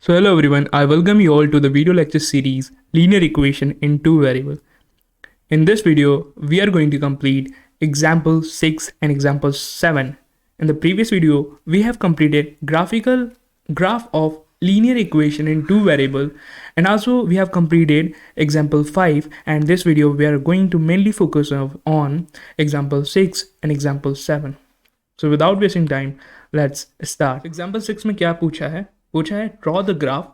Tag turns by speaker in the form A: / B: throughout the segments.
A: So hello everyone, I welcome you all to the video lecture series Linear Equation in Two Variable. In this video, we are going to complete example 6 and example 7. In the previous video, we have completed graphical graph of linear equation in two variable, and also we have completed example 5, and this video we are going to mainly focus on example 6 and example 7. So without wasting time, let's start. Example 6 में क्या पूछा है draw the graph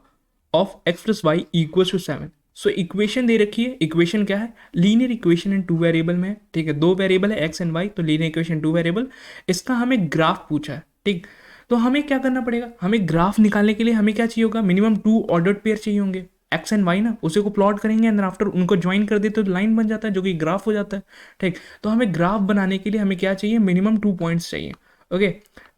A: of x plus y equals to 7. So equation दे रखी है. Equation क्या है? Linear equation in two variable में. ठीक है, दो वेरिएबल है x एंड y, तो लीनियर इक्वेशन टू वेरिएबल. इसका हमें ग्राफ पूछा है. ठीक, तो हमें क्या करना पड़ेगा? हमें ग्राफ निकालने के लिए हमें क्या चाहिए होगा? मिनिमम टू ऑर्डर्ड पेयर चाहिए होंगे, एक्स एंड वाई ना. उसी को प्लॉट करेंगे एंड आफ्टर उनको ज्वाइन कर देते तो लाइन बन जाता है जो कि ग्राफ हो जाता है. ठीक, तो हमें ग्राफ बनाने के लिए हमें क्या चाहिए? मिनिमम 2 पॉइंट्स चाहिए. Okay,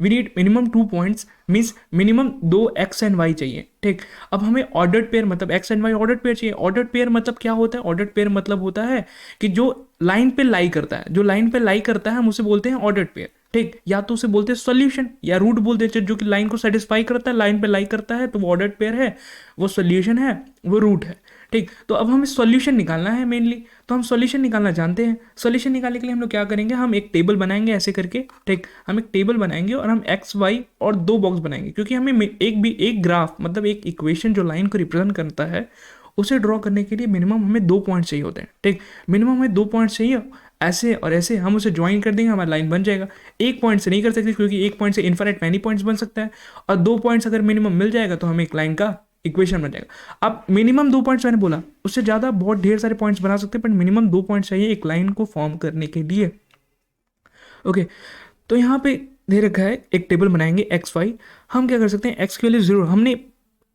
A: we need minimum 2 points, means minimum दो एक्स एंड वाई चाहिए. ठीक, अब हमें ऑर्डर्ड पेयर मतलब x and y ordered pair चाहिए. ऑर्डर्ड पेयर मतलब क्या होता है? ऑर्डर्ड पेयर मतलब होता है कि जो लाइन पे लाई करता है, जो लाइन पे लाई करता है हम उसे बोलते हैं ऑर्डर्ड पेयर. ठीक, या तो उसे बोलते हैं सॉल्यूशन या रूट बोलते हैं, जो कि लाइन को सेटिस्फाई करता है, लाइन पे लाई करता है, तो वो ऑर्डर्ड पेयर है, वो सॉल्यूशन है, वो रूट है. ठीक, तो अब हमें सॉल्यूशन निकालना है मेनली, तो हम सॉल्यूशन निकालना जानते हैं. सॉल्यूशन निकालने के लिए हम लोग क्या करेंगे? हम एक टेबल बनाएंगे ऐसे करके. ठीक, हम एक टेबल बनाएंगे और हम एक्स वाई और दो बॉक्स बनाएंगे, क्योंकि हमें एक ग्राफ मतलब एक इक्वेशन जो लाइन को रिप्रेजेंट करता है उसे ड्रॉ करने के लिए मिनिमम हमें 2 पॉइंट चाहिए होते हैं. ठीक, मिनिमम हमें 2 पॉइंट चाहिए. ऐसे और ऐसे हम उसे ज्वाइन कर देंगे, हमारा लाइन बन जाएगा. एक पॉइंट से नहीं कर सकते, क्योंकि एक पॉइंट से इन्फिनिट मैनी पॉइंट्स बन सकता है, और 2 पॉइंट्स अगर मिनिमम मिल जाएगा तो हमें एक लाइन का इक्वेशन बन जाएगा. अब मिनिमम 2 पॉइंट्स मैंने बोला, उससे ज़्यादा बहुत ढेर सारे पॉइंट्स बना सकते हैं, बट मिनिमम 2 पॉइंट्स चाहिए एक लाइन को फॉर्म करने के लिए. ओके, तो यहाँ पे दे रखा है एक टेबल बनाएंगे एक्स वाई. हम क्या कर सकते हैं? एक्स की वैल्यू 0. हमने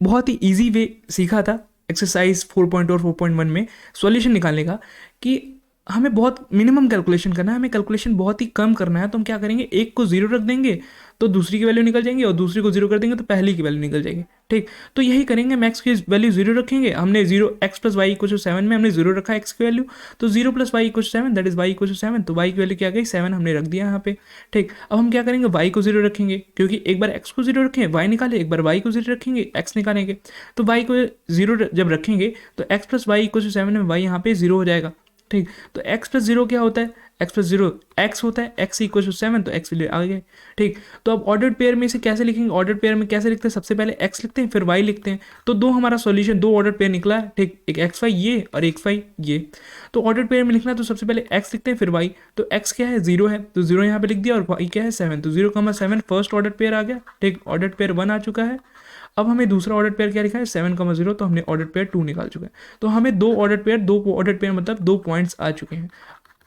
A: बहुत ही ईजी वे सीखा था एक्सरसाइज 4.0 और 4.1 में सॉल्यूशन निकालने का, कि हमें बहुत मिनिमम कैलकुलेशन करना है, हमें कैलकुलेशन बहुत ही कम करना है. तो हम क्या करेंगे? एक को 0 रख देंगे तो दूसरी की वैल्यू निकल जाएंगी, और दूसरी को 0 कर देंगे तो पहली की वैल्यू निकल जाएगी. ठीक, तो यही करेंगे. मैक्स की वैल्यू 0 रखेंगे. हमने 0 x plus y equal to 7 में हमने 0 रखा एक्स की वैल्यू, तो 0 plus y equal to 7, that is y equal to 7. तो वाई की वैल्यू क्या गई? 7 हमने रख दिया यहाँ पे. ठीक, अब हम क्या करेंगे? वाई को 0 रखेंगे, क्योंकि एक बार एक्स को 0 रखें वाई निकाले, एक बार वाई को 0 रखेंगे एक्स निकालेंगे. तो वाई को 0 जब रखेंगे तो x plus y equal to 7 में वाई यहाँ पे 0 हो जाएगा. ठीक, तो x प्लस 0 क्या होता है? x प्लस 0 x होता है, x इक्वल टू 7, तो x वैल्यू आ गए. ठीक, तो अब ऑर्डर्ड पेयर में इसे कैसे लिखेंगे? ऑर्डर्ड पेयर में कैसे लिखते हैं? सबसे पहले x लिखते हैं फिर y लिखते हैं. तो दो हमारा सॉल्यूशन, दो ऑर्डर्ड पेयर निकला है. ठीक, एक एक्स वाई ये और एक वाई ये. तो ऑर्डर्ड पेयर में लिखना है तो सबसे पहले x लिखते हैं फिर y. तो x क्या है? 0 है, तो 0 यहाँ पे लिख दिया, और y क्या है? 7. तो 0,7 फर्स्ट ऑर्डर पेयर आ गया. ठीक, ऑर्डर्ड पेयर 1 आ चुका है. अब हमें दूसरा ऑर्डर पेयर क्या लिखा है? 7,0, तो हमने ऑर्डर पेयर 2 निकाल चुके हैं. तो हमें दो ऑर्डर पेयर मतलब 2 पॉइंट्स आ चुके हैं.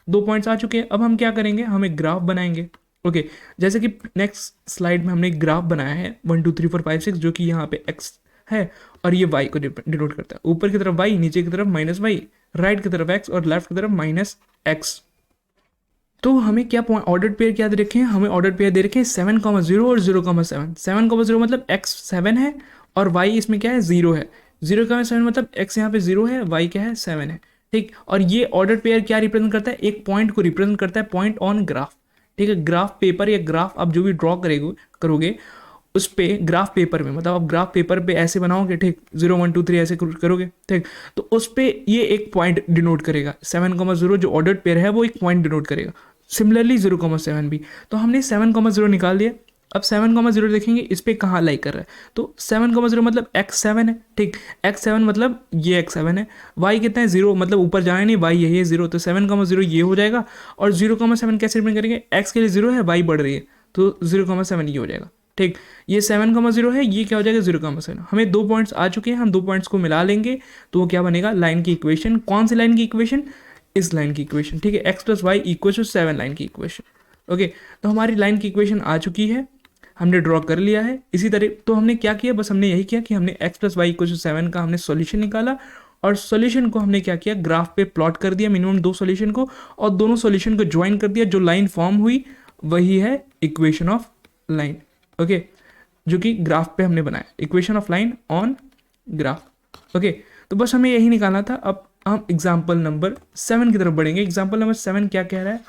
A: 2 पॉइंट्स आ चुके हैं. अब हम क्या करेंगे? हम एक ग्राफ बनाएंगे. ओके, जैसे कि नेक्स्ट स्लाइड में हमने एक ग्राफ बनाया है 1 2 3 4 5 6, जो कि यहाँ पे x है और ये y को डिनोट करता है. ऊपर की तरफ y, नीचे की तरफ माइनस y, राइट की तरफ x और लेफ्ट की तरफ माइनस x. तो हमें क्या ऑर्डर्ड पेयर क्या दे रखे हैं? हमें ऑर्डर्ड पेयर दे रखे हैं 7,0 और 0,7. 7,0 मतलब x 7 है और y इसमें क्या है? 0 है. 0,7 मतलब x यहाँ पे 0 है, y क्या है? 7 है. ठीक, और ये ऑर्डर पेयर क्या रिप्रेजेंट करता है? एक पॉइंट को रिप्रेजेंट करता है, पॉइंट ऑन ग्राफ. ठीक है, ग्राफ पेपर या ग्राफ आप जो भी ड्रॉ करोगे उस पे ग्राफ पेपर में, मतलब आप ग्राफ पेपर पे ऐसे बनाओगे. ठीक, 0 1 2 3 ऐसे करोगे. ठीक, तो उस पे ये एक पॉइंट डिनोट करेगा. 7,0 जो ऑर्डर्ड पेयर है वो एक पॉइंट डिनोट करेगा. सिमिलरली 0,7 भी. तो हमने 7,0 निकाल दिया. अब 7,0 देखेंगे इस पे कहाँ लाई कर रहा है. तो 7,0 मतलब x7 है. ठीक, x7 मतलब ये x7 है. y कितना है? 0, मतलब ऊपर जाना नहीं, y यही है 0. तो 7,0 ये हो जाएगा. और 0,7 कैसे रिप्रेजेंट करेंगे? x के लिए 0 है, y बढ़ रही है, तो 0,7 ये हो जाएगा. ठीक, ये 7,0 है, ये क्या हो जाएगा? 0,7. हमें 2 पॉइंट्स आ चुके हैं, हम 2 पॉइंट्स को मिला लेंगे तो वो क्या बनेगा? लाइन की इक्वेशन. कौन सी लाइन की इक्वेशन? इस लाइन की इक्वेशन. ठीक है, x plus y equal to 7 line की इक्वेशन. ओके, तो हमारी लाइन की इक्वेशन आ चुकी है, हमने ड्रॉ कर लिया है. इसी तरह तो हमने क्या किया? बस हमने यही किया कि हमने x plus y equal to 7 का हमने सॉल्यूशन निकाला, और सॉल्यूशन को हमने क्या किया? ग्राफ पे प्लॉट कर दिया, मिनिमम 2 सॉल्यूशन को, और दोनों सॉल्यूशन को ज्वाइन कर दिया. जो लाइन फॉर्म हुई वही है इक्वेशन ऑफ लाइन. ओके, जो कि ग्राफ पे हमने बनाया, equation of line on graph. Okay, तो बस हमें यही निकालना था. अब हम एग्जाम्पल नंबर 7 की तरफ बढ़ेंगे. एग्जाम्पल नंबर 7 क्या कह रहा है?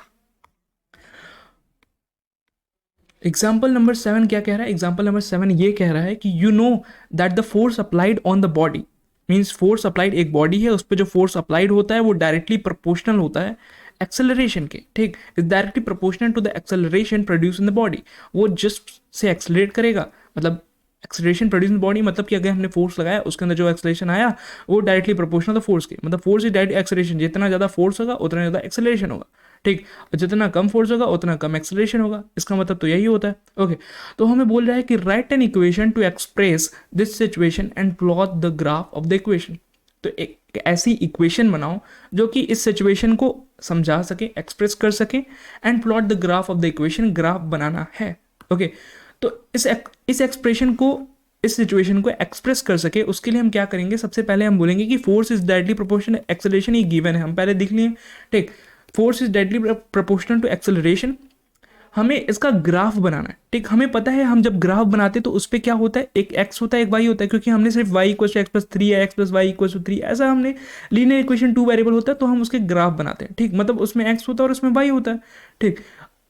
A: एग्जाम्पल नंबर 7 क्या कह रहा है? एग्जाम्पल नंबर 7 ये कह रहा है कि you know that the force applied on the body, means force applied, एक बॉडी है उस पर जो फोर्स अप्लाइड होता है वो डायरेक्टली प्रोपोर्शनल होता है एक्सेलरेशन के, ठीक, is directly proportional to the acceleration produce in the body. वो जस्ट से एक्सेलरेट करेगा, मतलब एक्सेलरेशन प्रोड्यूस इन बॉडी, मतलब कि अगर हमने फोर्स लगाया उसके अंदर जो एक्सेलरेशन आया वो डायरेक्टली प्रोपोर्शनल था फोर्स के, मतलब फोर्स इज डायरेक्ट एक्सेलरेशन, जितना ज़्यादा फोर्स होगा उतना ज़्यादा एक्सेलरेशन होगा, ठीक, और जितना कम फोर्स होगा उतना कम एक्सेलरेशन होगा। इसका मतलब तो यही होता है। ओके, तो हमें बोल रहा है कि right an equation two express this situation and plot the graph of the equation. तो एक ऐसी इक्वेशन बनाओ जो कि इस सिचुएशन को समझा सके, एक्सप्रेस कर सके, and plot the graph of the equation, graph बनाना है। ओके, तो इस एक्सप्रेशन को, इस सिचुएशन को एक्सप्रेस कर सके उसके लिए हम क्या करेंगे? सबसे पहले हम बोलेंगे कि force is directly proportional, acceleration ये गिवन है, हम पहले देख लिए, ठीक, force is directly proportional to acceleration. हमें इसका ग्राफ बनाना है, ठीक, हमें पता है हम जब ग्राफ बनाते तो उस पर क्या होता है, एक एक्स होता है एक वाई होता है, क्योंकि हमने सिर्फ y equal to x plus 3 या x plus y equal to 3 ऐसा हमने लीनियर इक्वेशन 2 वेरिएबल होता है तो हम उसके ग्राफ बनाते हैं, ठीक, मतलब उसमें एक्स होता है और उसमें वाई होता है, ठीक।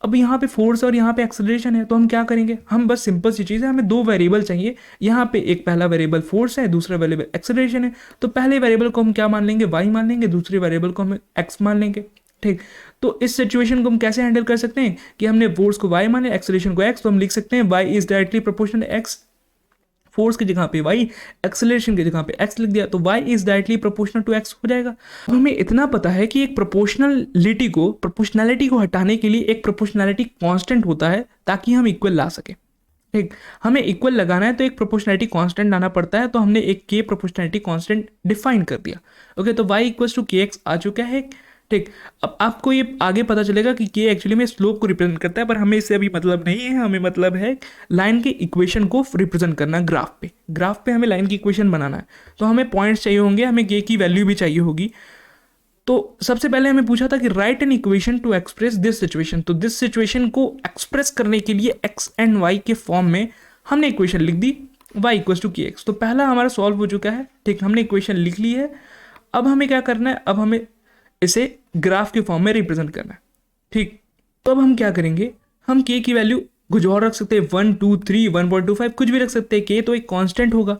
A: अब यहाँ पे फोर्स और यहाँ पे एक्सेलरेशन है तो हम क्या करेंगे? हम बस सिंपल सी चीज़ है, हमें दो वेरिएबल चाहिए। यहाँ पे एक पहला वेरिएबल फोर्स है, दूसरा वेरिएबल एक्सेलरेशन है, तो पहले वेरिएबल को हम क्या मान लेंगे? वाई मान लेंगे, दूसरे वेरिएबल को हम एक्स मान लेंगे, ठीक। तो इस सिचुएशन को हम कैसे हैंडल कर सकते हैं कि हमने फोर्स को वाई माने, एक्सेलरेशन को एक्स, तो हम लिख सकते हैं y is directly proportional x, force की जगह पे वाई, एक्सेलरेशन की जगह पे एक्स लिख दिया, तो y is directly proportional to x हो जाएगा। तो हमें इतना पता है कि एक प्रोपोर्शनैलिटी को हटाने के लिए एक प्रोपोर्शनैलिटी कांस्टेंट होता है ताकि हम इक्वल ला सके, ठीक। हमें इक्वल लगाना है तो एक प्रोपोर्शनैलिटी कांस्टेंट लाना पड़ता है, तो हमने एक के प्रोपोर्शनैलिटी कांस्टेंट डिफाइन कर दिया। ओके, तो वाई इक्वल्स टू के एक्स आ चुका है, ठीक। अब आपको ये आगे पता चलेगा कि के एक्चुअली में स्लोप को रिप्रेजेंट करता है, पर हमें इससे अभी मतलब नहीं है, हमें मतलब है लाइन के इक्वेशन को रिप्रेजेंट करना ग्राफ पे हमें लाइन की इक्वेशन बनाना है, तो हमें पॉइंट्स चाहिए होंगे, हमें के की वैल्यू भी चाहिए होगी। तो सबसे पहले हमें पूछा था कि right an equation two express this situation, तो दिस सिचुएशन को एक्सप्रेस करने के लिए एक्स एंड वाई के फॉर्म में हमने इक्वेशन लिख दी, वाई इक्वल्स टू के एक्स। तो पहला हमारा सॉल्व हो चुका है, ठीक, हमने इक्वेशन लिख ली है। अब हमें क्या करना है? अब हमें इसे ग्राफ के फॉर्म में रिप्रेजेंट करना है, ठीक। तो अब हम क्या करेंगे? हम के की वैल्यू कुछ और रख सकते हैं, 1 2 3 1.25 कुछ भी रख सकते हैं, के तो एक कांस्टेंट होगा,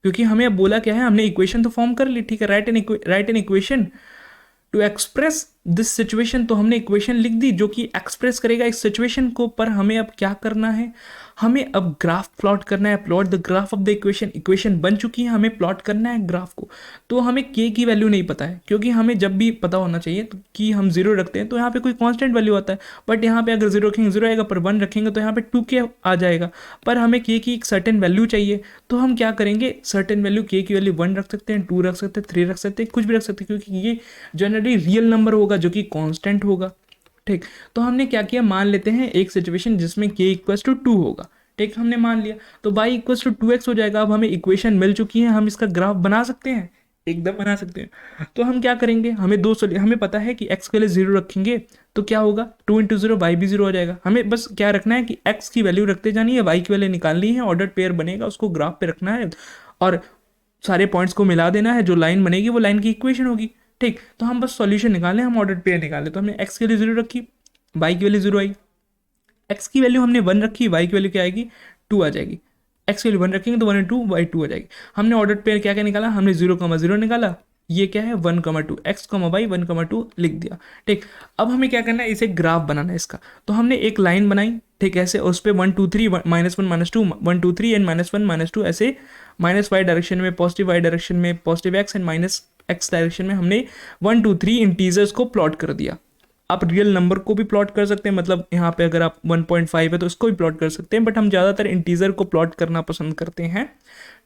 A: क्योंकि हमें अब बोला क्या है, हमने इक्वेशन तो फॉर्म कर ली, ठीक है, right an equation two express this situation, तो हमने इक्वेशन लिख दी जो कि एक्सप्रेस करेगा इस सिचुएशन को। पर हमें अब क्या करना है? हमें अब ग्राफ प्लॉट करना है, plot the graph of the equation बन चुकी है, हमें प्लॉट करना है ग्राफ को। तो हमें के की वैल्यू नहीं पता है, क्योंकि हमें जब भी पता होना चाहिए तो कि हम जीरो रखते हैं तो यहाँ पे कोई कांस्टेंट वैल्यू आता है, बट यहाँ पे अगर जीरो रखेंगे जीरो आएगा, पर 1 रखेंगे तो यहाँ पे 2k आ जाएगा। पर हमें के की एक सर्टेन वैल्यू चाहिए, तो हम क्या करेंगे? सर्टेन वैल्यू के की वैल्यू 1 रख सकते हैं, 2 रख सकते हैं, 3 रख सकते हैं, कुछ भी रख सकते हैं, क्योंकि ये जनरली रियल नंबर होगा जो कि कांस्टेंट होगा, ठीक। तो हमने क्या किया? मान लेते हैं एक सिचुएशन जिसमें k इक्वल्स टू 2 होगा, ठीक, हमने मान लिया, तो y इक्वल्स टू 2x हो जाएगा। अब हमें इक्वेशन मिल चुकी है, हम इसका ग्राफ बना सकते हैं, एकदम बना सकते हैं। तो हम क्या करेंगे? हमें पता है कि x के लिए 0 रखेंगे तो क्या होगा? 2 इंटू 0 y भी 0 हो जाएगा। हमें बस क्या रखना है कि x की वैल्यू रखते जानी है, y की वैल्यू निकालनी है, ऑर्डर पेयर बनेगा उसको ग्राफ पे रखना है और सारे पॉइंट्स को मिला देना है, जो लाइन बनेगी वो लाइन की इक्वेशन होगी, ठीक। तो हम बस सॉल्यूशन निकालें, हम ऑर्डर पेयर निकालें, तो हमने x के लिए 0 रखी, y की वैल्यू 0 आई, x की वैल्यू हमने 1 रखी, y की वैल्यू क्या आएगी? 2 आ जाएगी। x की वैल्यू 1 रखेंगे तो 1 इंटू y 2 आ जाएगी। हमने ऑर्डर पेयर क्या क्या निकाला? हमने 0,0 निकाला, ये क्या है? 1,2 x, y 1,2 लिख दिया, ठीक। अब हमें क्या करना है? इसे ग्राफ बनाना है इसका। तो हमने एक लाइन बनाई, ठीक, ऐसे उस पर 1 2 3 -1 -2 1 2 3 एंड -1 -2 ऐसे -y डायरेक्शन में, पॉजिटिव y डायरेक्शन में, positive x and -x direction में हमने 1 2 3 इंटीजर्स को प्लॉट कर दिया। आप रियल नंबर को भी प्लॉट कर सकते हैं, मतलब यहाँ पे अगर आप 1.5 है तो इसको भी प्लॉट कर सकते हैं, बट हम ज़्यादातर इंटीजर को प्लॉट करना पसंद करते हैं,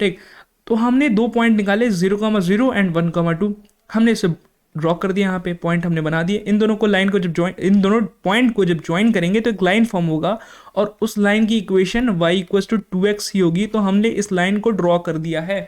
A: ठीक। तो हमने 2 पॉइंट निकाले, 0,0 एंड 1,2, हमने इसे ड्रॉ कर दिया, यहाँ पे पॉइंट हमने बना दिए। इन दोनों पॉइंट को जब ज्वाइन करेंगे तो एक लाइन फॉर्म होगा और उस लाइन की equation y equals to 2x ही होगी। तो हमने इस लाइन को ड्रॉ कर दिया है,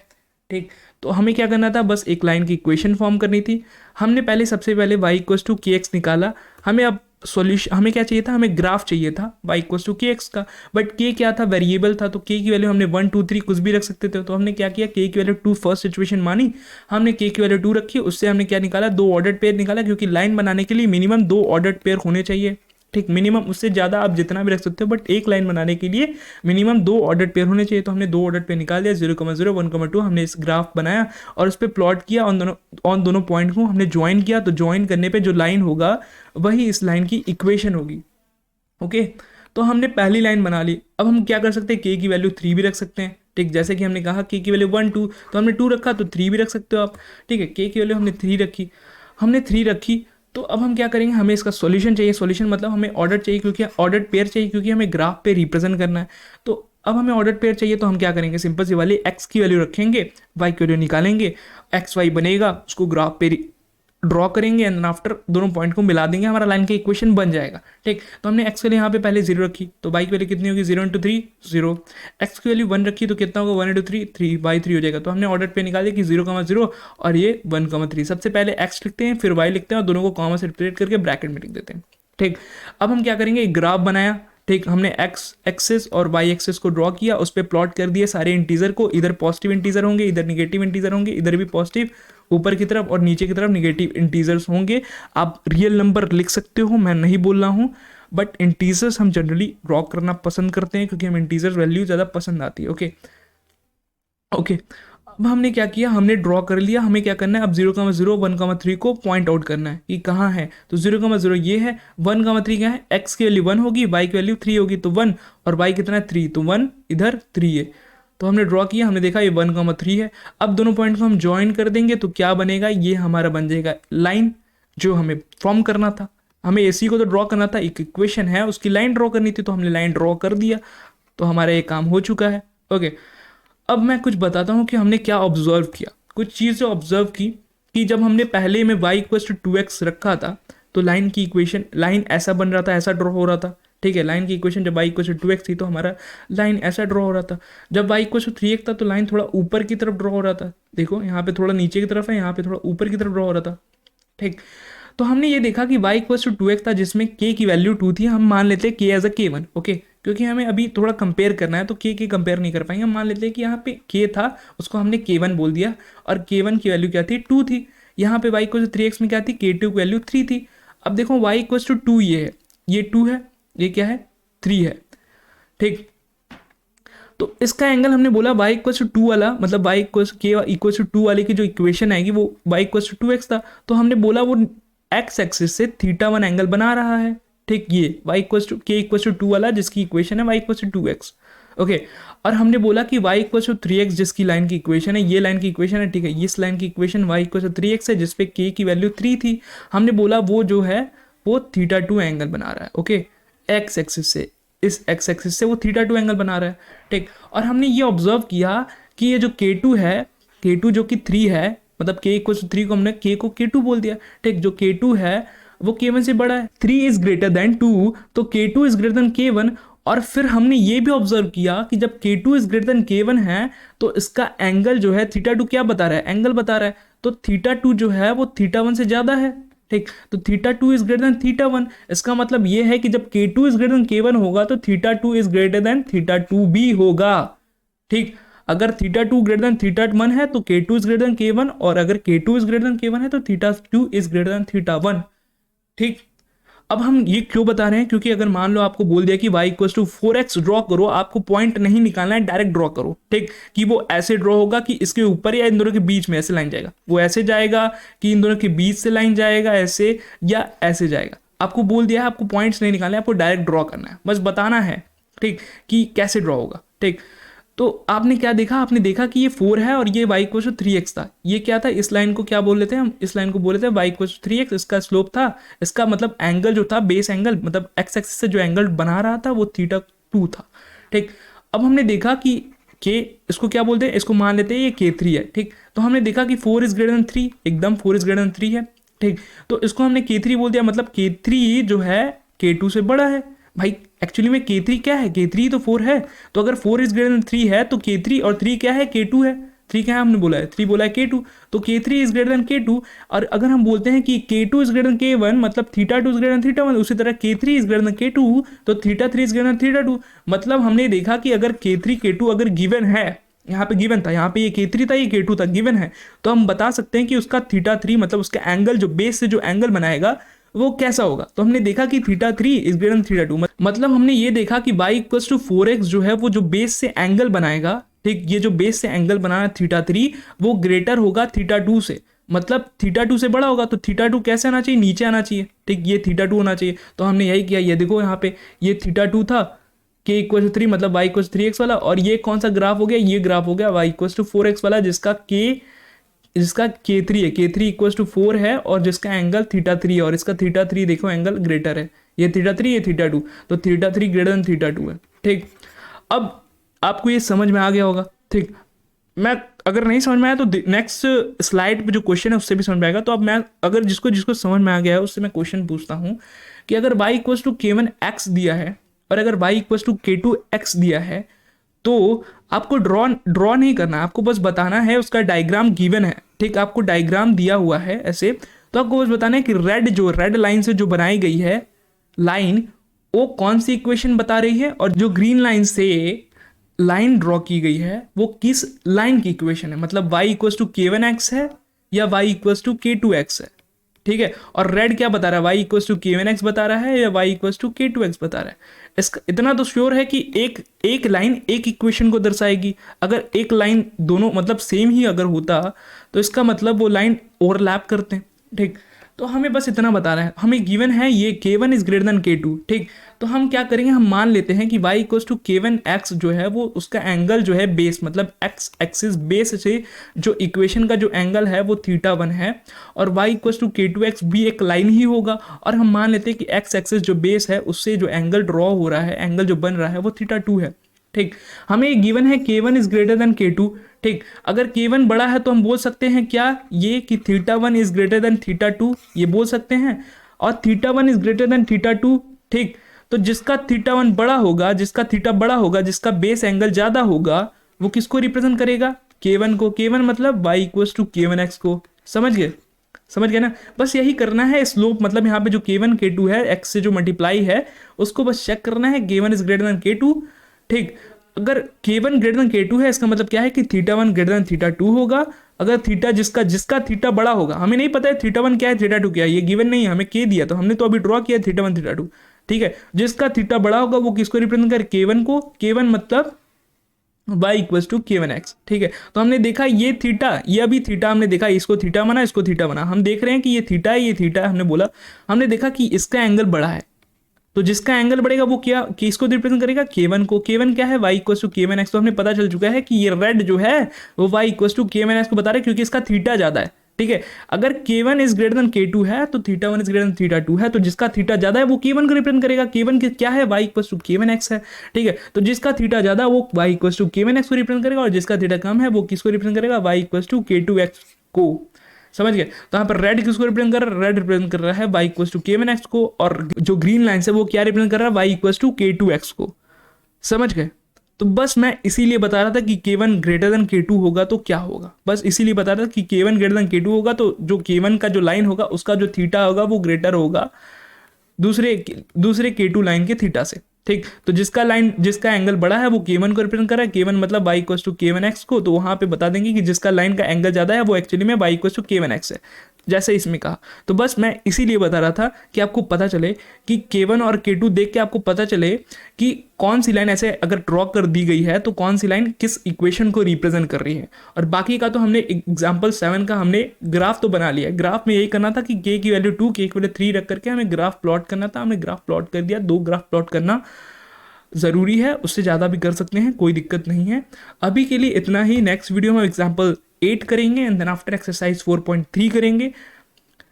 A: ठीक। तो हमें क्या करना था? बस एक लाइन की इक्वेशन फॉर्म करनी थी। हमने सबसे पहले y इक्वल्स टू के एक्स निकाला। हमें अब सॉल्यूशन, हमें क्या चाहिए था? हमें ग्राफ चाहिए था y इक्वल्स टू के एक्स का, बट k क्या था? वेरिएबल था, तो k की वैल्यू हमने 1 2 3 कुछ भी रख सकते थे। तो हमने क्या किया? k की वैल्यू 2 फर्स्ट सिचुएशन मानी, हमने k की वैल्यू 2 रखी, उससे हमने क्या निकाला? 2 ऑर्डर्ड पेयर निकाला, क्योंकि लाइन बनाने के लिए मिनिमम 2 ऑर्डर्ड पेयर होने चाहिए, ठीक, मिनिमम उससे ज़्यादा आप जितना भी रख सकते हो, बट एक लाइन बनाने के लिए मिनिमम 2 ऑर्डर्ड पेयर होने चाहिए। तो हमने 2 ऑर्डर्ड पेयर निकाल दिया, 0,0 1,2 हमने इस ग्राफ बनाया और उस पर प्लॉट किया, ऑन दोनों पॉइंट को हमने ज्वाइन किया। तो ज्वाइन करने पे जो लाइन होगा वही इस लाइन की इक्वेशन होगी। ओके, तो हमने पहली लाइन बना ली। अब हम क्या कर सकते हैं, के की वैल्यू 3 भी रख सकते हैं। ठीक, जैसे कि हमने कहा के की वैल्यू 1 2, तो हमने 2 रखा तो 3 भी रख सकते हो आप। ठीक है, के की वैल्यू हमने 3 रखी, तो अब हम क्या करेंगे, हमें इसका सॉल्यूशन चाहिए। सॉल्यूशन मतलब हमें ऑर्डर चाहिए, क्योंकि ऑर्डर पेयर चाहिए, क्योंकि हमें ग्राफ पे रिप्रेजेंट करना है। तो अब हमें ऑर्डर पेयर चाहिए, तो हम क्या करेंगे, सिंपल सी वाली एक्स की वैल्यू रखेंगे, वाई की वैल्यू निकालेंगे, एक्स वाई बनेगा, उसको ग्राफ पे ड्रॉ करेंगे एंड आफ्टर दोनों पॉइंट को मिला देंगे, हमारा लाइन का इक्वेशन बन जाएगा। ठीक, तो हमने एक्स की वैल्यू यहाँ पे पहले 0 रखी, तो वाई की वैल्यू कितनी होगी, 0 × 3 0। एक्स की वैल्यू 1 रखी तो कितना होगा, 1 × 3 3 बाई 3 हो जाएगा। तो हमने ऑर्डर पे निकाल दिया कि 0,0 और ये 1,3। सबसे पहले एक्स लिखते हैं, फिर वाई लिखते हैं और दोनों को कॉमा से रिप्लेट करके ब्रैकेट में लिख देते हैं। ठीक, अब हम क्या करेंगे, एक ग्राफ बनाया। ठीक, हमने एक्स एक्सिस और वाई एक्सिस को ड्रॉ किया, उस पर प्लॉट कर दिए सारे इंटीजर को, इधर पॉजिटिव इंटीजर होंगे, इधर निगेटिव इंटीजर होंगे, इधर भी पॉजिटिव ऊपर की तरफ और नीचे की तरफ निगेटिव इंटीजर्स होंगे। आप रियल नंबर लिख सकते हो, मैं नहीं बोल रहा हूँ, बट इंटीजर्स हम जनरली ड्रॉ करना पसंद करते हैं, क्योंकि हम इंटीजर्स वैल्यू ज़्यादा पसंद आती है। ओके ओके, अब हमने क्या किया, हमने ड्रॉ कर लिया। हमें क्या करना है, अब 0,0 1,3 को पॉइंट आउट करना है कि कहाँ है। तो 0,0 ये है, 1,3 क्या है, एक्स की वैल्यू 1 होगी, वाई की वैल्यू 3 होगी, तो 1 और वाई कितना है 3, तो 1 इधर 3 है। तो हमने ड्रॉ किया, हमने देखा ये 1,3 है। अब दोनों पॉइंट को हम ज्वाइन कर देंगे तो क्या बनेगा, ये हमारा बन जाएगा लाइन जो हमें फॉर्म करना था। हमें एसी को तो ड्रॉ करना था, एक इक्वेशन है उसकी लाइन ड्रॉ करनी थी, तो हमने लाइन ड्रॉ कर दिया, तो हमारा ये काम हो चुका है। ओके, अब मैं कुछ बताता हूँ कि हमने क्या ऑब्जर्व किया। कुछ चीज़ें ऑब्जर्व की कि जब हमने पहले में y = 2x रखा था तो लाइन की इक्वेशन, लाइन ऐसा बन रहा था, ऐसा ड्रॉ हो रहा था। ठीक है, लाइन की इक्वेशन जब y = 2x थी तो हमारा लाइन ऐसा ड्रॉ हो रहा था। जब y = 3x था तो लाइन थोड़ा ऊपर की तरफ ड्रॉ हो रहा था। देखो यहाँ पे थोड़ा नीचे की तरफ है, यहाँ पे थोड़ा ऊपर की तरफ ड्रॉ हो रहा था। ठीक, तो हमने ये देखा कि y = 2x था जिसमें k की वैल्यू 2 थी। हम मान लेते हैं k as a k1। Okay, क्योंकि हमें अभी थोड़ा कंपेयर करना है तो k कंपेयर नहीं कर पाएंगे। हम मान लेते हैं कि यहाँ पे k था, उसको हमने k1 बोल दिया और k1 की वैल्यू क्या थी, 2 थी। यहाँ पे y = 3x में क्या थी, k2 की वैल्यू 3 थी। अब देखो y = 2 ये है, ये 2 है, ये क्या है 3 है। ठीक, तो इसका एंगल हमने बोला y = 2 वाला, मतलब y = 2 वाले की जो इक्वेशन आएगी वो y = 2x था। तो हमने बोला वो x एक्सिस से θ1 एंगल बना रहा है। ठीक, ये y = 2 वाला जिसकी इक्वेशन है y = 2x। ओके, और हमने बोला कि y = 3x जिसकी लाइन की इक्वेशन है, ये लाइन की इक्वेशन है। ठीक है, इस लाइन की इक्वेशन y = 3x है जिसपे k की वैल्यू 3 थी। हमने बोला वो जो है वो θ2 एंगल बना रहा है। ओके, x एक्सिस से, इस x एक्सिस से वो θ2 एंगल बना रहा है। ठीक, और हमने ये ऑब्जर्व किया कि ये जो k2 है, k2 जो कि 3 है, मतलब k = 3 को हमने k को k2 बोल दिया। ठीक, जो k2 है वो k1 से बड़ा है, 3 इज ग्रेटर देन 2, तो k2 is greater than k1। और फिर हमने ये भी ऑब्जर्व किया कि जब k2 is greater than k1 है तो इसका एंगल जो है θ2 क्या बता रहा है, एंगल बता रहा है। तो θ2 जो है वो θ1 से ज्यादा है। ठीक, तो θ2 इज ग्रेटर देन θ1, इसका मतलब ये है कि जब k2 is greater than k1 होगा तो θ2 इज ग्रेटर देन θ2 भी होगा। ठीक, अगर θ2 ग्रेटर देन θ1 है तो k2 is greater than k1, और अगर k2 is greater than k1 है तो θ2 इज ग्रेटर देन θ1। ठीक, अब हम ये क्यों बता रहे हैं, क्योंकि अगर मान लो आपको बोल दिया कि y = 4x ड्रॉ करो, आपको पॉइंट नहीं निकालना है, डायरेक्ट ड्रॉ करो। ठीक, कि वो ऐसे ड्रॉ होगा कि इसके ऊपर या इन दोनों के बीच में ऐसे लाइन जाएगा, वो ऐसे जाएगा कि इन दोनों के बीच से लाइन जाएगा ऐसे, या ऐसे जाएगा। आपको बोल दिया है, आपको पॉइंट्स नहीं निकालना है, आपको डायरेक्ट ड्रॉ करना है, बस बताना है। ठीक, कि कैसे ड्रॉ होगा। ठीक, तो आपने क्या देखा, आपने देखा कि ये 4 है और ये y = 3x था। ये क्या था, इस लाइन को क्या बोल लेते हैं हम, इस लाइन को बोल लेते हैं y = 3x। इसका स्लोप था, इसका मतलब एंगल जो था, बेस एंगल, मतलब x एक्सिस से जो एंगल बना रहा था वो θ2 था। ठीक, अब हमने देखा कि k, इसको क्या बोलते हैं, इसको मान लेते हैं ये k3 है। ठीक, तो हमने देखा कि 4 इज ग्रेटर देन 3, एकदम 4 इज ग्रेटर देन 3 है। ठीक, तो इसको हमने k3 बोल दिया, मतलब k3 जो है k2 से बड़ा है। भाई एक्चुअली में k3 क्या है, k3 तो 4 है, तो अगर 4 इज ग्रेटर देन 3 है तो k3 और 3 क्या है, k2 है। 3 क्या है, हमने बोला है 3 बोला है k2, तो k3 is greater than k2। और अगर हम बोलते हैं कि k2 is greater than k1, मतलब θ2 इज ग्रेटर देन θ1, उसी तरह k3 is greater than k2 तो θ3 इज ग्रेटर देन θ2। मतलब हमने देखा कि अगर k3 k2 अगर गिवन है, यहाँ पे गिवन था, यहाँ पे ये k3 था, ये k2 था, गिवन है, तो हम बता सकते हैं कि उसका θ3 मतलब उसका एंगल जो बेस से जो एंगल बनाएगा वो कैसा होगा। तो हमने देखा कि theta 3 is greater than theta 2, मतलब हमने ये देखा कि y इक्वल्स टू 4x जो है वो जो बेस से एंगल बनाएगा, ठीक, ये जो बेस से एंगल बनाना थीटा 3 वो ग्रेटर होगा थीटा 2 से, मतलब थीटा 2 से बड़ा होगा। तो थीटा 2 कैसे आना चाहिए, नीचे आना चाहिए, ठीक, ये थीटा 2 होना चाहिए। तो हमने यही किया, ये देखो यहाँ पे ये थीटा 2 था, k इक्वल टू 3 मतलब y इक्वल 3x वाला, और ये कौन सा ग्राफ हो गया, ये ग्राफ हो गया y इक्वल टू 4x वाला, जिसका k3 है, k3 इक्वल टू 4 है, और जिसका एंगल थीटा 3 है, और इसका थीटा 3 देखो एंगल ग्रेटर है, ये थीटा 3 ये थीटा 2, तो थीटा 3 ग्रेटर देन थीटा 2 है, ठीक। अब आपको ये समझ में आ गया होगा, ठीक। मैं अगर नहीं समझ में आया तो नेक्स्ट स्लाइड पे जो क्वेश्चन है उससे भी समझ में आएगा। तो अब मैं अगर जिसको जिसको समझ में आ गया है उससे मैं क्वेश्चन पूछता हूँ कि अगर y इक्वल टू k1x दिया है और अगर y इक्वल टू k2x दिया है, तो आपको ड्रॉ नहीं करना, आपको बस बताना है, उसका डायग्राम गिवन है, ठीक, आपको डायग्राम दिया हुआ है ऐसे, तो आपको बस बताना है कि रेड लाइन से जो बनाई गई है लाइन वो कौन सी इक्वेशन बता रही है, और जो ग्रीन लाइन से लाइन ड्रॉ की गई है वो किस लाइन की इक्वेशन है, मतलब y इक्वल टू k1x है या y इक्वल टू k2x है, ठीक है। और रेड क्या बता रहा है, y इक्वल टू k1x बता रहा है या y इक्वल टू k2x बता रहा है। इसका इतना तो श्योर है कि एक लाइन एक इक्वेशन को दर्शाएगी। अगर एक लाइन दोनों मतलब सेम ही अगर होता तो इसका मतलब वो लाइन ओवरलैप करते हैं, ठीक। तो हमें बस इतना बताना है, हमें गिवन है ये k1 is greater than k2, ठीक। तो हम क्या करेंगे, हम मान लेते हैं कि y इक्वल टू k1x जो है वो उसका एंगल जो है बेस मतलब x एक्सिस बेस से जो इक्वेशन का जो एंगल है वो थीटा 1 है, और y इक्वल टू k2x भी एक लाइन ही होगा, और हम मान लेते हैं कि x एक्सिस जो बेस है उससे जो एंगल ड्रॉ हो रहा है, एंगल जो बन रहा है वो थीटा 2 है, ठीक। हमें गिवन है k1 is greater than k2, ठीक। अगर k1 बड़ा है तो हम बोल सकते हैं क्या ये कि theta 1 is greater than theta 2, ये बोल सकते हैं, और theta 1 is greater than theta 2, ठीक। तो जिसका थीटा 1 बड़ा होगा, जिसका थीटा बड़ा होगा, जिसका बेस एंगल ज्यादा होगा, वो किसको रिप्रेजेंट करेगा, k1 को। k1 मतलब y इक्वल टू k1x को। समझ गए ना। बस यही करना है, स्लोप मतलब यहाँ पे जो k1 k2 है x से जो मल्टीप्लाई है उसको बस चेक करना है, k1 is greater than k2, ठीक। अगर k1 ग्रेटर देन k2 है इसका मतलब क्या है कि थीटा 1 ग्रेटर देन थीटा 2 होगा। अगर थीटा जिसका थीटा बड़ा होगा, हमें नहीं पता है थीटा 1 क्या है थीटा 2 क्या है, ये गिवन नहीं है, हमें k दिया तो हमने तो अभी ड्रॉ किया थीटा 1 थीटा 2, ठीक है। जिसका थीटा बड़ा होगा वो किसको रिप्रेजेंट करे, k1 को। k1 मतलब y इक्वल टू k1x, ठीक है। तो हमने देखा ये थीटा, ये अभी थीटा हमने देखा, इसको थीटा बना इसको थीटा बना, हम देख रहे हैं कि ये थीटा है ये थीटा है, हमने बोला हमने देखा कि इसका एंगल बड़ा है, तो जिसका एंगल बढ़ेगा वो क्या किसको रिप्रेजेंट करेगा, k1 को। k1 क्या है, y इक्वल टू k1x। तो हमने पता चल चुका है कि ये रेड जो है वो y इक्वल टू k1x को बता रहा है क्योंकि इसका थीटा ज्यादा है, ठीक है। अगर k1 is greater than k2 है तो theta 1 is greater than theta 2 है, तो जिसका थीटा ज्यादा है वो k1 को रिप्रेजेंट करेगा। k1 क्या है, y इक्वल टू k1x है, ठीक है। तो जिसका थीटा ज्यादा वो y इक्वल टू k1x को रिप्रेजेंट करेगा, और जिसका थीटा कम है वो किसको रिप्रेजेंट करेगा, y इक्वल टू k2x को। समझ गए। तो यहाँ पर रेड किसको रिप्रेजेंट कर रहा है, रेड रिप्रेजेंट कर रहा है y इक्वल टू k1x को, और जो ग्रीन लाइन है वो क्या रिप्रेजेंट कर रहा है, y इक्वल टू k2x को। समझ गए। तो बस मैं इसीलिए बता रहा था कि k1 ग्रेटर देन k2 होगा तो क्या होगा, बस इसीलिए बता रहा था कि k1 ग्रेटर देन k2 होगा तो जो k1 का जो लाइन होगा उसका जो थीटा होगा वो ग्रेटर होगा दूसरे k2 लाइन के थीटा से, ठीक। तो जिसका एंगल बड़ा है वो k1 को रिप्रेजेंट कर रहा है, k1 मतलब y इक्वल टू k1x को। तो वहां पे बता देंगे कि जिसका लाइन का एंगल ज्यादा है वो एक्चुअली में y इक्वल टू k1x है, जैसे इसमें कहा। तो बस मैं इसीलिए बता रहा था कि आपको पता चले कि k1 और k2 देख के आपको पता चले कि कौन सी लाइन ऐसे अगर ड्रॉ कर दी गई है तो कौन सी लाइन किस इक्वेशन को रिप्रेजेंट कर रही है। और बाकी का तो हमने एग्जाम्पल 7 का हमने ग्राफ तो बना लिया। ग्राफ में यही करना था कि k की वैल्यू 2 k की वैल्यू 3 रख करके हमें ग्राफ प्लॉट करना था, हमने ग्राफ प्लॉट कर दिया। 2 ग्राफ प्लॉट करना ज़रूरी है, उससे ज़्यादा भी कर सकते हैं, कोई दिक्कत नहीं है। अभी के लिए इतना ही। नेक्स्ट वीडियो में एग्जाम्पल 8 करेंगे एंड देन आफ्टर एक्सरसाइज 4.3 करेंगे।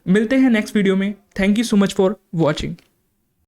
A: मिलते हैं नेक्स्ट वीडियो में। Thank you so much for watching.